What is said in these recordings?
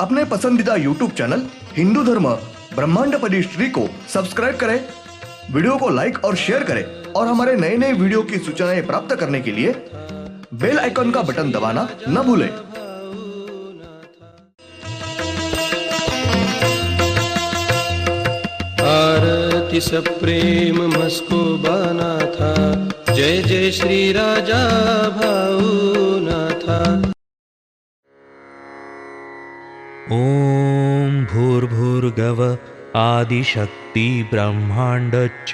अपने पसंदीदा YouTube channel Hindu धर्म ब्रह्मांडपदी श्री को सब्सक्राइब करें, वीडियो को लाइक और शेयर करें और हमारे नए नए वीडियो की सूचनाएं प्राप्त करने के लिए बेल आइकन का बटन दबाना न भूलें। आरती सब प्रेम मस्को बना था, जय जय श्री राजा भाऊनाथा। ॐ भूर्भुर्गव आदिशक्ति ब्रह्माण्डच्च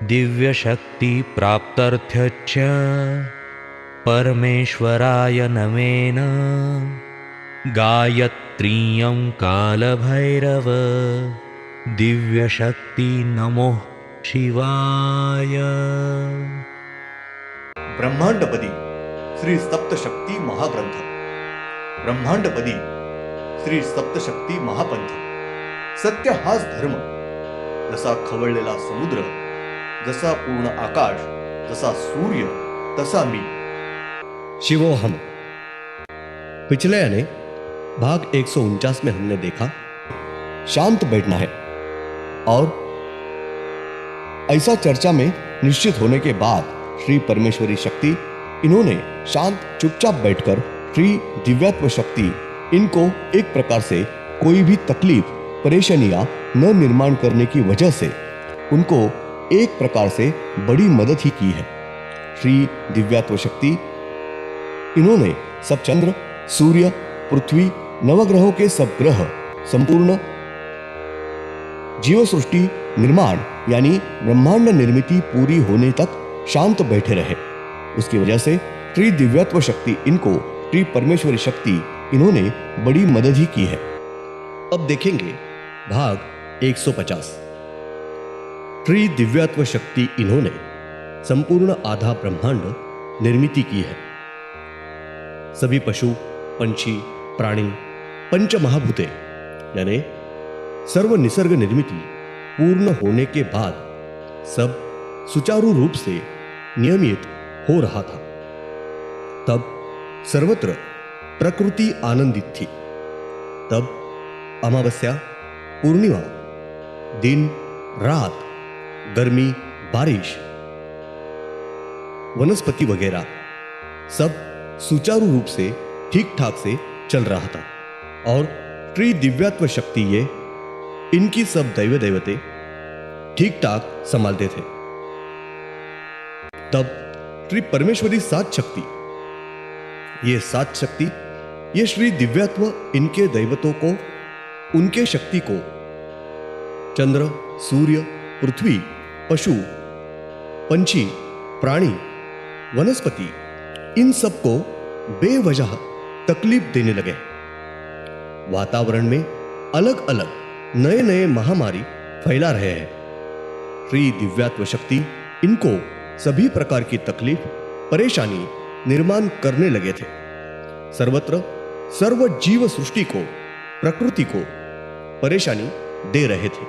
दिव्यशक्ति प्राप्त्यर्थच्च परमेश्वराय नमेन गायत्रीयं कालभैरव दिव्यशक्ति नमो शिवाय। ब्रह्मांडपदी श्री सप्तशक्ती महाग्रंथ, ब्रह्मांडपदी श्री सप्तशक्ती महापंथ। सत्य हाच धर्म, जसा खवळलेला समुद्र, जसा पूर्ण आकाश, जसा सूर्य, तसा मी। शिवोहम। पिछले यानी भाग 149 में हमने देखा शांत बैठना है, और ऐसा चर्चा में निश्चित होने के बाद श्री परमेश्वरी शक्ति इन्होंने शांत चुपचाप बैठकर श्री दिव्यात्व शक्ति इनको एक प्रकार से कोई भी तकलीफ परेशानियां न निर्माण करने की वजह से उनको एक प्रकार से बड़ी मदद ही की है। श्री दिव्यात्व शक्ति इन्होंने सब चंद्र, सूर्य, पृथ्वी, नवग्रहों के सब ग्रह, संपूर्ण जीव सृष्टि निर्माण यानी ब्रह्मांड निर्मिति पूरी होने तक शांत बैठे रहे। उसकी वजह से श्री दिव्यात्व शक्ति इनको श्री परमेश्वरी शक्ति इन्होंने बड़ी मदद ही की है। अब देखेंगे भाग 150। श्री दिव्यात्व शक्ति इन्होंने संपूर्ण आधा ब्रह्मांड निर्मिति की है। सभी पशु, पंछी, प्राणी, पंच महाभूते यानी सर्व निसर्ग निर्मिति पूर्ण होने के बाद सब सुचारू रूप से नियमित हो रहा था। तब सर्वत्र प्रकृति आनंदित थी। तब अमावस्या, पूर्णिमा, दिन, रात, गर्मी, बारिश, वनस्पति वगैरह सब सुचारू रूप से ठीक ठाक से चल रहा था। और श्री दिव्यात्व शक्ति ये इनकी सब दैव देवते ठीक ठाक संभालते थे। तब श्री परमेश्वरी सात शक्ति, ये सात शक्ति, ये श्री दिव्यात्व इनके दैवतों को, उनके शक्ति को चंद्र, सूर्य, पृथ्वी, पशु, पंछी, प्राणी, वनस्पति, इन सबको बेवजह तकलीफ देने लगे। वातावरण में अलग अलग नए नए महामारी फैला रहे हैं। श्री दिव्यात्व शक्ति इनको सभी प्रकार की तकलीफ, परेशानी निर्माण करने लगे थे। सर्वत्र सर्व जीव सृष्टि को, प्रकृति को परेशानी दे रहे थे।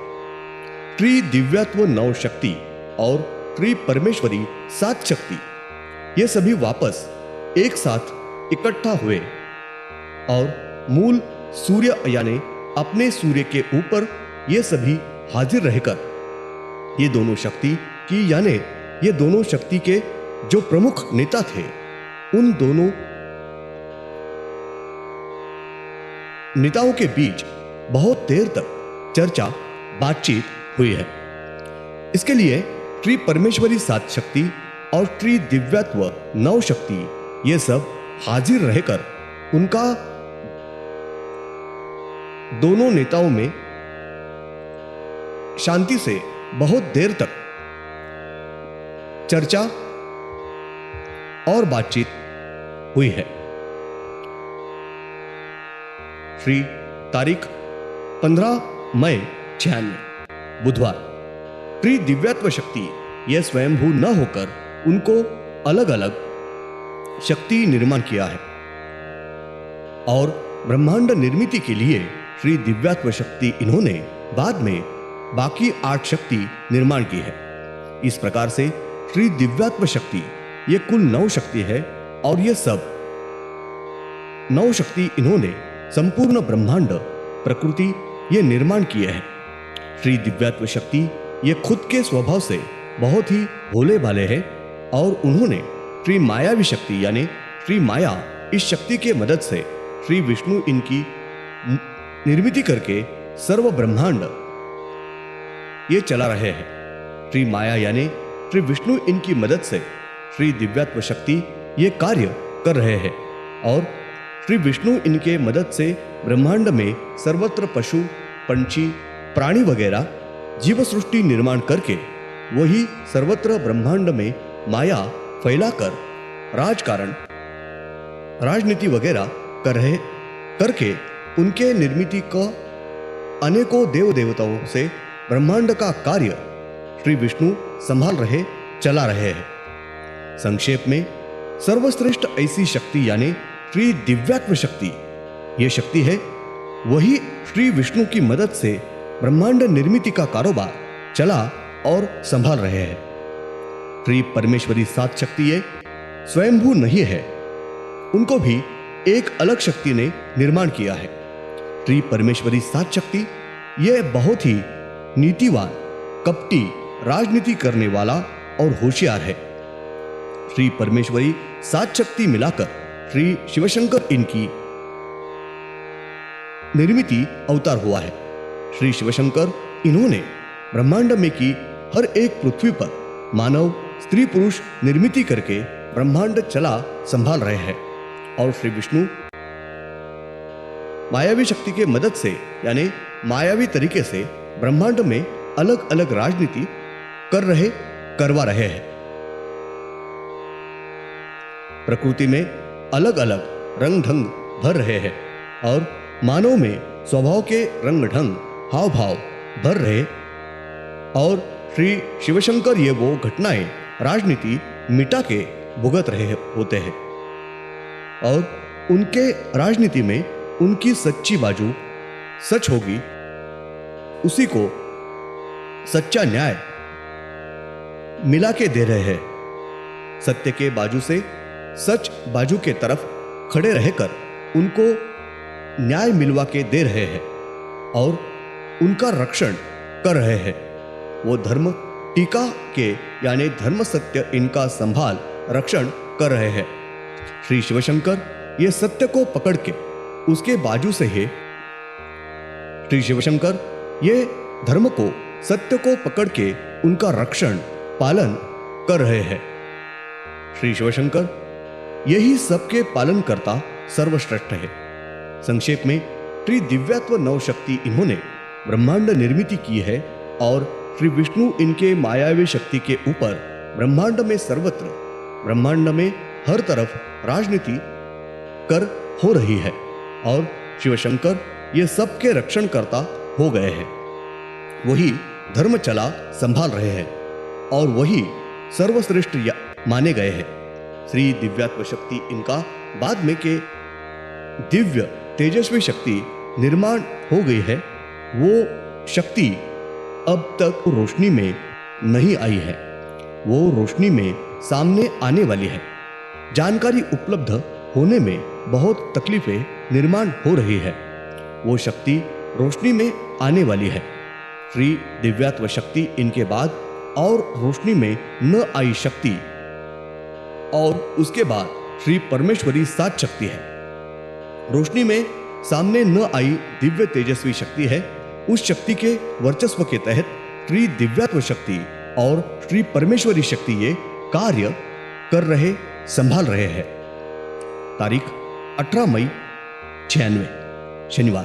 श्री दिव्यात्व नौ शक्ति और श्री परमेश्वरी सात शक्ति ये सभी वापस एक साथ इकट्ठा हुए और मूल सूर्य यानी अपने सूर्य के ऊपर ये सभी हाजिर रहकर ये दोनों शक्ति की यानी ये दोनों शक्ति के जो प्रमुख नेता थे, उन दोनों नेताओं के बीच बहुत देर तक चर्चा बातचीत हुई है। इसके लिए श्री परमेश्वरी सात शक्ति और श्री दिव्यात्व नौ शक्ति ये सब हाजिर रहकर उनका दोनों नेताओं में शांति से बहुत देर तक चर्चा और बातचीत हुई है। श्री तारीख 15 मई 96 बुधवार श्री दिव्यात्व शक्ति यह स्वयंभू न होकर उनको अलग अलग शक्ति निर्माण किया है और ब्रह्मांड निर्मिति के लिए श्री दिव्यात्व शक्ति इन्होंने बाद में बाकी 8 शक्ति निर्माण की है। इस प्रकार से श्री दिव्यात्व शक्ति ये कुल 9 शक्ति है और ये सब 9 शक्ति इन्होंने संपूर्ण ब्रह्मांड प्रकृति ये निर्माण किए हैं। श्री दिव्यात्व शक्ति ये खुद के स्वभाव से बहुत ही भोले भाले हैं और उन्होंने श्री मायावी शक्ति यानी श्री माया इस शक्ति के मदद से श्री विष्णु इनकी निर्मिति करके सर्व ब्रह्मांड ये चला रहे हैं। श्री माया यानी श्री विष्णु इनकी मदद से श्री दिव्यात्व शक्ति ये कार्य कर रहे हैं और श्री विष्णु इनके मदद से ब्रह्मांड में सर्वत्र पशु पंछी प्राणी वगैरह जीव सृष्टि निर्माण करके वही सर्वत्र ब्रह्मांड में माया फैलाकर राजकारण राजनीति वगैरह करके उनके निर्मिति को अनेकों देव देवताओं से ब्रह्मांड का कार्य श्री विष्णु संभाल रहे चला रहे हैं। संक्षेप में सर्वश्रेष्ठ ऐसी शक्ति यानी श्री दिव्यात्म शक्ति ये शक्ति है वही श्री विष्णु की मदद से ब्रह्मांड निर्मिति का कारोबार चला और संभाल रहे हैं। श्री परमेश्वरी सात शक्ति ये स्वयंभू नहीं है, उनको भी एक अलग शक्ति ने निर्माण किया है। श्री परमेश्वरी सात शक्ति ये बहुत ही नीतिवान कपटी राजनीति करने वाला और होशियार है। श्री परमेश्वरी सात शक्ति मिलाकर श्री शिवशंकर इनकी निर्मिति अवतार हुआ है। श्री शिवशंकर इन्होंने ब्रह्मांड में की हर एक पृथ्वी पर मानव स्त्री पुरुष निर्मिति करके ब्रह्मांड चला संभाल रहे हैं और श्री विष्णु मायावी शक्ति के मदद से यानी मायावी तरीके से ब्रह्मांड में अलग अलग राजनीति करवा रहे हैं। प्रकृति में अलग अलग रंग ढंग भर रहे हैं और मानव में स्वभाव के रंग ढंग हाव भाव भर रहे और श्री शिवशंकर ये वो घटनाएं राजनीति मिटा के भुगत रहे होते हैं और उनके राजनीति में उनकी सच्ची बाजू सच होगी उसी को सच्चा न्याय मिला के दे रहे हैं। सत्य के बाजू से सच बाजू के तरफ खड़े रहकर उनको न्याय मिलवा के दे रहे हैं और उनका रक्षण कर रहे हैं। वो धर्म टीका के यानी धर्म सत्य इनका संभाल रक्षण कर रहे हैं। श्री शिवशंकर ये सत्य को पकड़ के उसके बाजू से है। श्री शिवशंकर ये धर्म को सत्य को पकड़ के उनका रक्षण पालन कर रहे हैं। श्री शिवशंकर यही सबके पालन करता सर्वश्रेष्ठ है। संक्षेप में श्री दिव्यात्व नव शक्ति इन्होंने ब्रह्मांड निर्मिति की है और श्री विष्णु इनके मायावी शक्ति के ऊपर ब्रह्मांड में सर्वत्र ब्रह्मांड में हर तरफ राजनीति कर हो रही है और शिवशंकर ये सबके रक्षण करता हो गए हैं। वही धर्म चला संभाल रहे हैं और वही सर्वश्रेष्ठ माने गए हैं। श्री दिव्यात्व शक्ति इनका बाद में के दिव्य तेजस्वी शक्ति निर्माण हो गई है। वो शक्ति अब तक रोशनी में नहीं आई है, वो रोशनी में सामने आने वाली है। जानकारी उपलब्ध होने में बहुत तकलीफें निर्माण हो रही है। वो शक्ति रोशनी में आने वाली है। श्री दिव्यात्व शक्ति इनके बाद और रोशनी में न आई शक्ति और उसके बाद श्री परमेश्वरी सात शक्ति है। रोशनी में सामने न आई दिव्य तेजस्वी शक्ति है। उस शक्ति के वर्चस्व के तहत श्री दिव्यात्व शक्ति और श्री परमेश्वरी शक्ति ये कार्य कर रहे संभाल रहे हैं। तारीख 18 मई 96 शनिवार।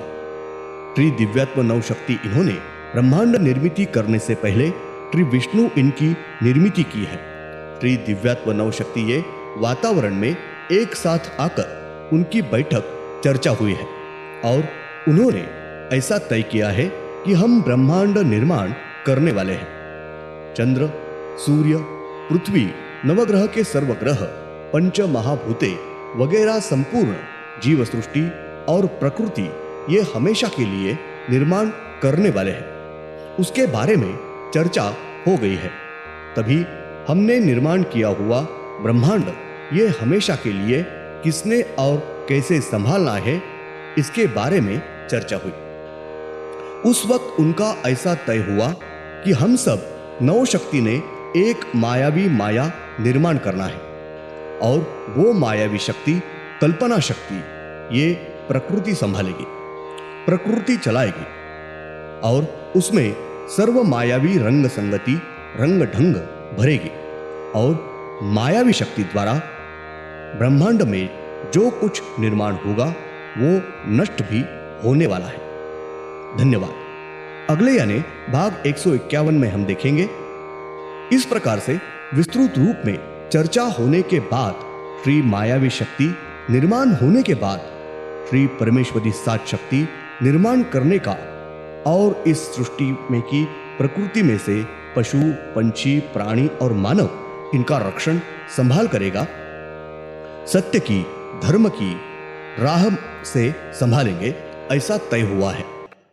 श्री दिव्यात्व नव शक्ति इन्होंने ब्रह्मांड निर्मिति करने से पहले श्री विष्णु इनकी निर्मिति की है। श्री दिव्यात्व नव शक्ति ये वातावरण में एक साथ आकर उनकी बैठक चर्चा हुई है और उन्होंने ऐसा तय किया है कि हम ब्रह्मांड निर्माण करने वाले हैं। चंद्र, सूर्य, पृथ्वी, नवग्रह के सर्वग्रह, पंच महाभूते वगैरह संपूर्ण जीव सृष्टि और प्रकृति ये हमेशा के लिए निर्माण करने वाले हैं। उसके बारे में चर्चा हो गई है। तभी हमने निर्माण किया हुआ ब्रह्मांड ये हमेशा के लिए किसने और कैसे संभालना है इसके बारे में चर्चा हुई। उस वक्त उनका ऐसा तय हुआ कि हम सब नव शक्ति ने एक मायावी माया निर्माण करना है और वो मायावी शक्ति कल्पना शक्ति ये प्रकृति संभालेगी, प्रकृति चलाएगी और उसमें सर्व मायावी रंग संगति रंग ढंग भरेगी और मायावी शक्ति द्वारा ब्रह्मांड में जो कुछ निर्माण होगा वो नष्ट भी होने वाला है। धन्यवाद। अगले यानी भाग 151 में हम देखेंगे। इस प्रकार से विस्तृत रूप में चर्चा होने के बाद श्री मायावी शक्ति निर्माण होने के बाद श्री परमेश्वरी सात शक्ति निर्माण करने का और इस सृष्टि में की प्रकृति में से पशु पंछी प्राणी और मानव इनका रक्षण संभाल करेगा, सत्य की धर्म की राह से संभालेंगे, ऐसा तय हुआ है।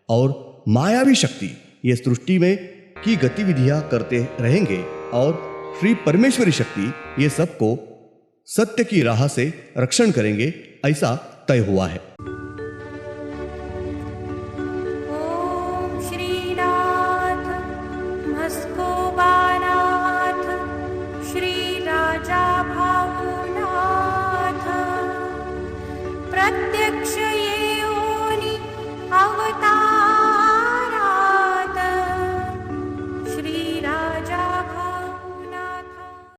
और मायावी शक्ति ये सृष्टि में की गतिविधियां करते रहेंगे और श्री परमेश्वरी शक्ति ये सबको सत्य की राह से रक्षण करेंगे, ऐसा तय हुआ है।